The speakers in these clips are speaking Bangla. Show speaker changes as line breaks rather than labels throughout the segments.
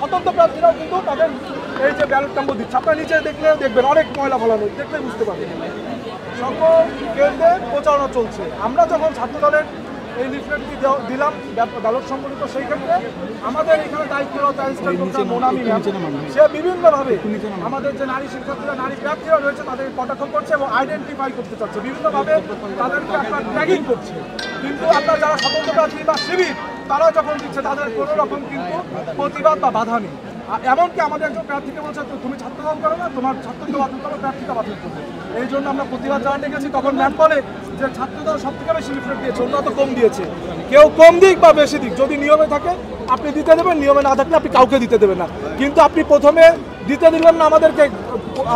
স্বতন্ত্র প্রার্থীরাও কিন্তু তাদের এই যে ব্যালট নম্বর দিচ্ছে, আপনারা নিচে দেখলে দেখবেন অনেক ময়লা ফলানো, দেখলে বুঝতে পারবেন। সকল কেন্দ্রে প্রচারণা চলছে। আমরা যখন ছাত্রদলের এই লিফলেটটি দিলাম ব্যালট সম্বলিত, সেই ক্ষেত্রে আমাদের এখানে দায়িত্বরত মোনামি সে বিভিন্নভাবে আমাদের যে নারী শিক্ষার্থীরা, নারী প্রার্থীরা রয়েছে তাদের কটাক্ষ করছে এবং আইডেন্টিফাই করতে চাচ্ছে, বিভিন্নভাবে তাদেরকে আপনার ট্যাগিং করছে। কিন্তু আপনার যারা স্বতন্ত্র প্রার্থী বা শিবির তারা যখন দিচ্ছে তাদের কোনো রকম কিন্তু প্রতিবাদ বা বাধা নেই। এমনকি আমাদের একজন প্রার্থীকে বলছে তুমি ছাত্রদল করো না, তোমার ছাত্রদল বাতিল করো, প্রার্থীটা বাতিল করবে। এই জন্য আমরা প্রতিবাদ জানাতে গেছি। তখন ম্যাম বলে যে ছাত্রদল সব থেকে বেশি লিফলেট দিয়েছে, অন্য তো কম দিয়েছে। কেউ কম দিক বা বেশি দিক, যদি নিয়মে থাকে আপনি দিতে দেবেন, নিয়মে না থাকলে আপনি কাউকে দিতে দেবেন না। কিন্তু আপনি প্রথমে দিতে দিলেন না আমাদেরকে,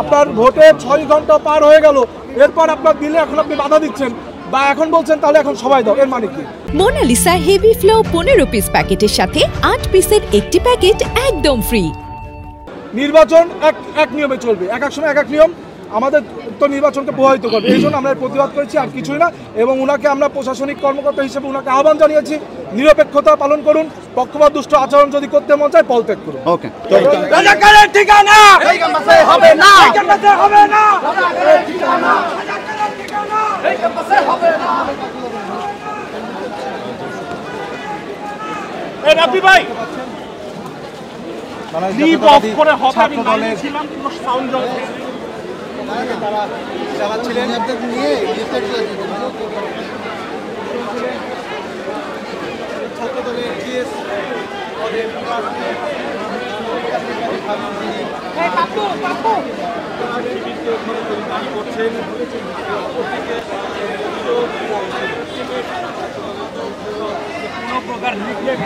আপনার ভোটে 6 ঘন্টা পার হয়ে গেল, এরপর আপনার দিলে এখন আপনি বাধা দিচ্ছেন বা এখন বলছেন তাহলে এখন সবাই দাও, এর মানে কি?
মোনালিসা হেভি ফ্লো 15 পিস প্যাকেটের সাথে 8 পিসের একটি প্যাকেট একদম ফ্রি।
নির্বাচন এক নিয়মে চলবে, এক সময় এক নিয়ম, আমাদের তো নির্বাচনকে প্রভাবিত করবে। এই জন্য আমরা প্রতিবাদ করেছি, আর কিছুই না। এবং ওনাকে আমরা প্রশাসনিক কর্মকর্তা হিসেবে ওনাকে আহ্বান জানিয়েছি, নিরপেক্ষতা পালন করুন, পক্ষপাত দুষ্ট আচরণ যদি করতে মন চায় পদত্যাগ করুন।
ওকে,
রাজাকারের ঠিকানা হবে না, হবে না, হবে না। এই রাব্বি ভাই লিভ অফ করে হবে, আমি ছিলাম কিন্তু সাউন্ড জ্বলছে। তারা চালাচ্ছিলেন নিয়ে ছাত্রদলের জিএস পদের দাবি করছেন কোনো প্রকার নিউক্লিয়ার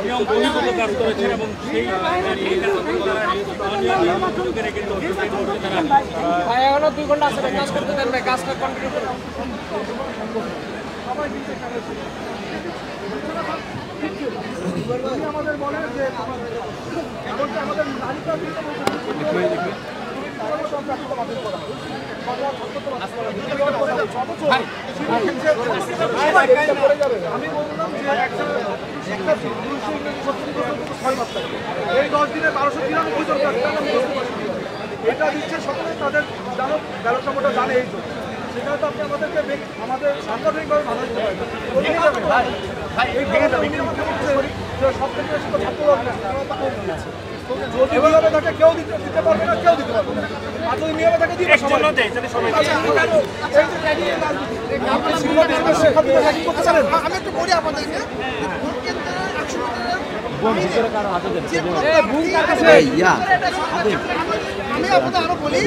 নিয়ম বহির্ভূত কাজ করেছেন এবং সেই এখনো 2 ঘন্টা আছে, কাজ করতে দেন না, কাজটা কন্টিনিউ করুন। আমাদের বলে যে এমনকি আমাদের নারীরা আমি বললাম যে একটা 6 এই 10 দিনে 1293 জন এটা দিচ্ছে সকলে, তাদের জানো ব্যালট নম্বরটা জানে, এই জন্য সেখানে তো আপনি আমাদেরকে আমাদের সাংগঠনিকভাবে বাধা দিতে পারেন। সব থেকে বেশি তো ছাত্রদল যদি নিয়মে থাকে কেউ দিতে পারবে না, কেউ দিতে পারবে না। আর যদি নিয়মে থাকে দিবে সবাই। আমি একটু বলি আপনাদেরকে, আমি আপনাদের আরো বলি